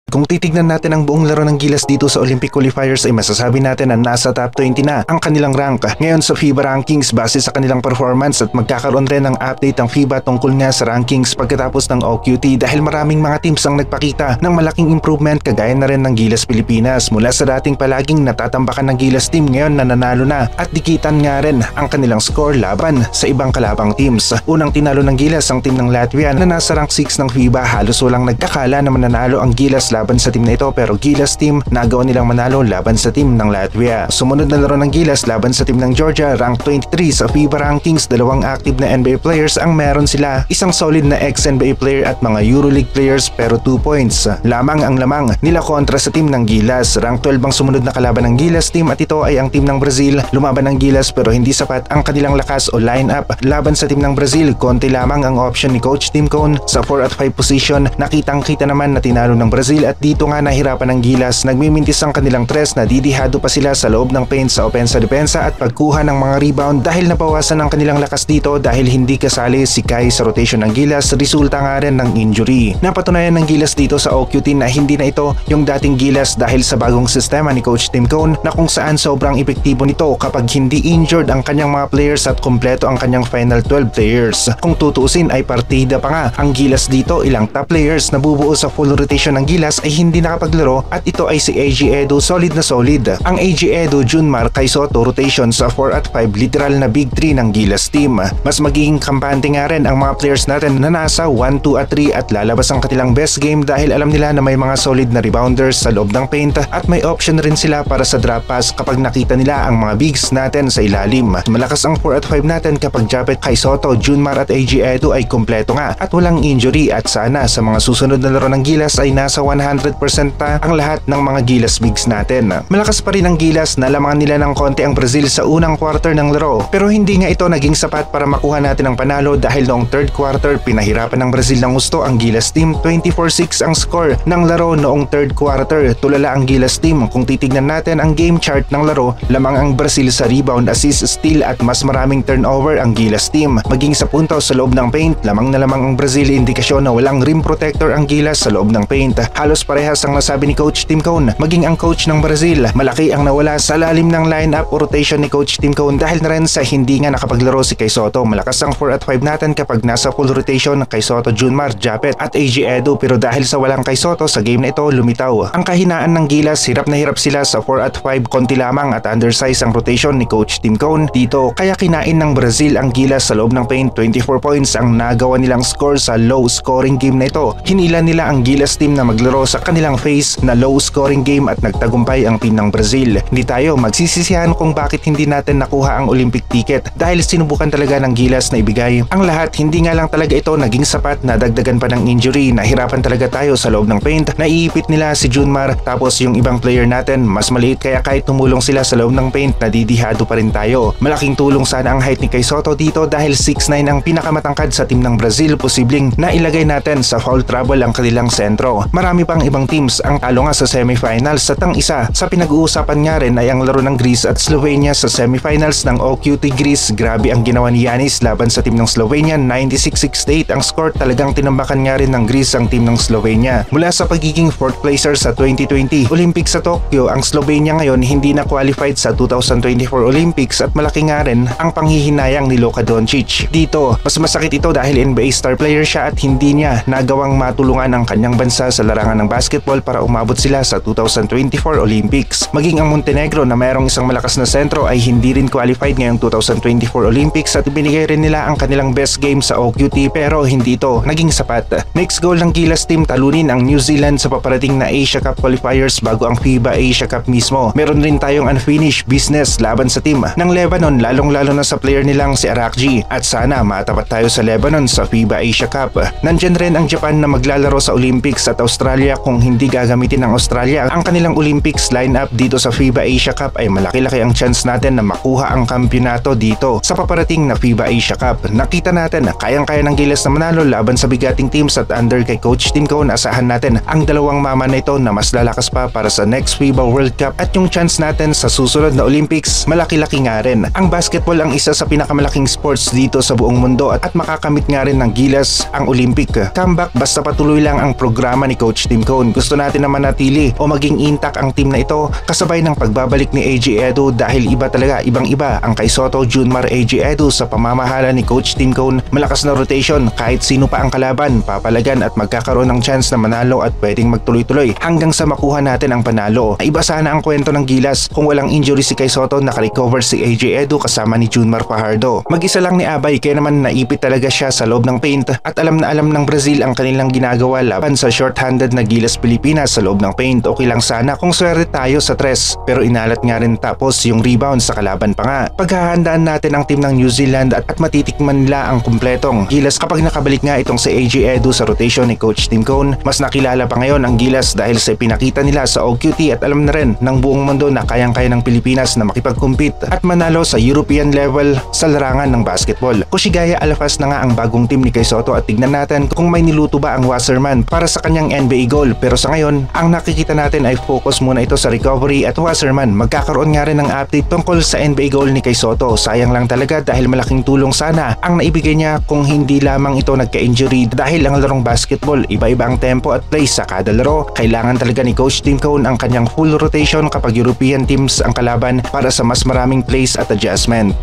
Kung titignan natin ang buong laro ng Gilas dito sa Olympic Qualifiers ay masasabi natin na nasa top 20 na ang kanilang rank ngayon sa FIBA rankings base sa kanilang performance at magkakaroon rin ng update ang FIBA tungkol nga sa rankings pagkatapos ng OQT dahil maraming mga teams ang nagpakita ng malaking improvement kagaya na rin ng Gilas Pilipinas mula sa dating palaging natatambakan ng Gilas team ngayon na nanalo na at dikitan nga rin ang kanilang score laban sa ibang kalabang teams. Unang tinalo ng Gilas ang team ng Latvia na nasa rank 6 ng FIBA, halos walang nagkakala na mananalo ang Gilas laban sa team na ito pero Gilas team nagawa nilang manalo laban sa team ng Latvia. Sumunod na laro ng Gilas laban sa team ng Georgia, rank 23 sa FIBA rankings, dalawang active na NBA players ang meron sila, isang solid na ex-NBA player at mga EuroLeague players pero 2 points lamang ang lamang nila kontra sa team ng Gilas. Rank 12 ang sumunod na kalaban ng Gilas team at ito ay ang team ng Brazil. Lumaban ng Gilas pero hindi sapat ang kanilang lakas o lineup laban sa team ng Brazil. Konti lamang ang option ni Coach Tim Cone sa 4 at 5 position. Nakitang-kita naman na tinalo ng Brazil at dito nga nahirapan ng Gilas. Nagmimintis ang kanilang tres na didihado pa sila sa loob ng paint sa opensa-depensa at pagkuha ng mga rebound dahil nabawasan ang kanilang lakas dito dahil hindi kasali si Kai sa rotation ng Gilas. Resulta nga rin ng injury. Napatunayan ng Gilas dito sa OQT na hindi na ito yung dating Gilas dahil sa bagong sistema ni Coach Tim Cone na kung saan sobrang epektibo nito kapag hindi injured ang kanyang mga players at kompleto ang kanyang final 12 players. Kung tutuusin ay partida pa nga ang Gilas dito, ilang top players na bubuo sa full rotation ng Gilas ay hindi nakapaglaro at ito ay si AG Edu, solid na solid. Ang AG Edu, Junmar, Kai Soto rotation sa 4 at 5, literal na big 3 ng Gilas team. Mas magiging kampante nga rin ang mga players natin na nasa 1, 2 at 3 at lalabas ang kanilang best game dahil alam nila na may mga solid na rebounders sa loob ng paint at may option rin sila para sa drop pass kapag nakita nila ang mga bigs natin sa ilalim. Malakas ang 4 at 5 natin kapag Japet, Kai Soto, Junmar at AG Edu ay kompleto nga at walang injury at sana sa mga susunod na laro ng Gilas ay nasa 100% pa ang lahat ng mga Gilas bigs natin. Malakas pa rin ang Gilas, nalamangan nila ng konti ang Brazil sa unang quarter ng laro pero hindi nga ito naging sapat para makuha natin ang panalo dahil noong third quarter pinahirapan ng Brazil ng gusto ang Gilas team. 24-6 ang score ng laro noong third quarter. Tulala ang Gilas team. Kung titignan natin ang game chart ng laro, lamang ang Brazil sa rebound, assist, steal at mas maraming turnover ang Gilas team. Maging sa puntos sa loob ng paint, lamang na lamang ang Brazil, indikasyon na walang rim protector ang Gilas sa loob ng paint. Halos parehas ang nasabi ni Coach Tim Cone. Maging ang coach ng Brazil, malaki ang nawala sa lalim ng lineup o rotation ni Coach Tim Cone dahil na rin sa hindi nga nakapaglaro si Kai Soto. Malakas ang 4 at 5 natin kapag nasa full rotation Kai Soto, Junmar, Japet at AG Edu pero dahil sa walang Kai Soto sa game na ito lumitaw ang kahinaan ng Gilas. Hirap na hirap sila sa 4 at 5, konti lamang at undersize ang rotation ni Coach Tim Cone dito kaya kinain ng Brazil ang Gilas sa loob ng paint. 24 points ang nagawa nilang score sa low scoring game na ito. Hinila nila ang Gilas team na maglaro sa kanilang face na low scoring game at nagtagumpay ang team ng Brazil. Hindi tayo magsisisihan kung bakit hindi natin nakuha ang Olympic ticket dahil sinubukan talaga ng Gilas na ibigay ang lahat. Hindi nga lang talaga ito naging sapat, na dagdagan pa ng injury. Nahirapan talaga tayo sa loob ng paint. Naiipit nila si Junmar tapos yung ibang player natin mas maliit kaya kahit tumulong sila sa loob ng paint nadidihado pa rin tayo. Malaking tulong sana ang height ni Kai Soto dito dahil 6'9 ang pinakamatangkad sa team ng Brazil. Posibleng nailagay natin sa foul trouble ang kanilang sentro. Marami pang ibang teams ang talo nga sa semifinals at ang isa sa pinag-uusapan nga rin ay ang laro ng Greece at Slovenia sa semifinals ng OQT Greece. Grabe ang ginawa ni Giannis laban sa team ng Slovenia, 96-68 ang score. Talagang tinambakan nga rin ng Greece ang team ng Slovenia. Mula sa pagiging 4th placer sa 2020 Olympics sa Tokyo, ang Slovenia ngayon hindi na qualified sa 2024 Olympics at malaki nga rin ang panghihinayang ni Luka Doncic. Dito, mas masakit ito dahil NBA star player siya at hindi niya nagawang matulungan ang kanyang bansa sa larangan ng basketball para umabot sila sa 2024 Olympics. Maging ang Montenegro na mayroong isang malakas na sentro ay hindi rin qualified ngayong 2024 Olympics at ibinigay rin nila ang kanilang best game sa OQT pero hindi ito naging sapat. Next goal ng Gilas team, talunin ang New Zealand sa paparating na Asia Cup qualifiers bago ang FIBA Asia Cup mismo. Meron rin tayong unfinished business laban sa team ng Lebanon, lalong-lalo na sa player nilang si Arakji at sana matapat tayo sa Lebanon sa FIBA Asia Cup. Nandyan rin ang Japan na maglalaro sa Olympics at Australia. Kung hindi gagamitin ng Australia ang kanilang Olympics lineup dito sa FIBA Asia Cup ay malaki-laki ang chance natin na makuha ang kampyonato dito sa paparating na FIBA Asia Cup. Nakita natin na kayang-kaya ng Gilas na manalo laban sa bigating teams at under kay Coach Tim Cone. Asahan natin ang dalawang mama na ito na mas lalakas pa para sa next FIBA World Cup at yung chance natin sa susunod na Olympics malaki-laki nga rin. Ang basketball ang isa sa pinakamalaking sports dito sa buong mundo at makakamit nga rin ng Gilas ang Olympic comeback basta patuloy lang ang programa ni Coach Tim Tim Cone. Gusto natin na manatili o maging intact ang team na ito kasabay ng pagbabalik ni AJ Edu dahil iba talaga, ibang-iba ang kay Soto, Junmar, AJ Edu sa pamamahala ni Coach Tim Cone. Malakas na rotation, kahit sino pa ang kalaban, papalagan at magkakaroon ng chance na manalo at pwedeng magtuloy-tuloy hanggang sa makuha natin ang panalo. Iba sana ang kwento ng Gilas kung walang injury si kay Soto, nakarecover si AJ Edu kasama ni Junmar Fajardo. Mag-isa lang ni Abay kaya naman naipit talaga siya sa loob ng paint at alam na alam ng Brazil ang kanilang ginagawa laban sa short-handed na Gilas Pilipinas sa loob ng paint. Okay lang sana kung swerte tayo sa tres pero inalat nga rin tapos yung rebound sa kalaban pa nga. Paghahandaan natin ang team ng New Zealand at matitikman nila ang kumpletong Gilas kapag nakabalik nga itong si AJ Edu sa rotation ni Coach Tim Cone. Mas nakilala pa ngayon ang Gilas dahil sa pinakita nila sa OQT at alam na rin ng buong mundo na kayang-kaya ng Pilipinas na makipag-compete at manalo sa European level sa larangan ng basketball. Kushigaya Alfas na nga ang bagong team ni kay Soto at tignan natin kung may niluto ba ang Wasserman para sa kanyang NBA goal. Pero sa ngayon, ang nakikita natin ay focus muna ito sa recovery at Wasserman magkakaroon nga rin ng update tungkol sa NBA goal ni kay Soto. Sayang lang talaga dahil malaking tulong sana ang naibigay niya kung hindi lamang ito nagka-injury dahil ang larong basketball, iba-iba ang tempo at place sa kada laro. Kailangan talaga ni Coach Tim Cone ang kanyang full rotation kapag European teams ang kalaban para sa mas maraming plays at adjustment.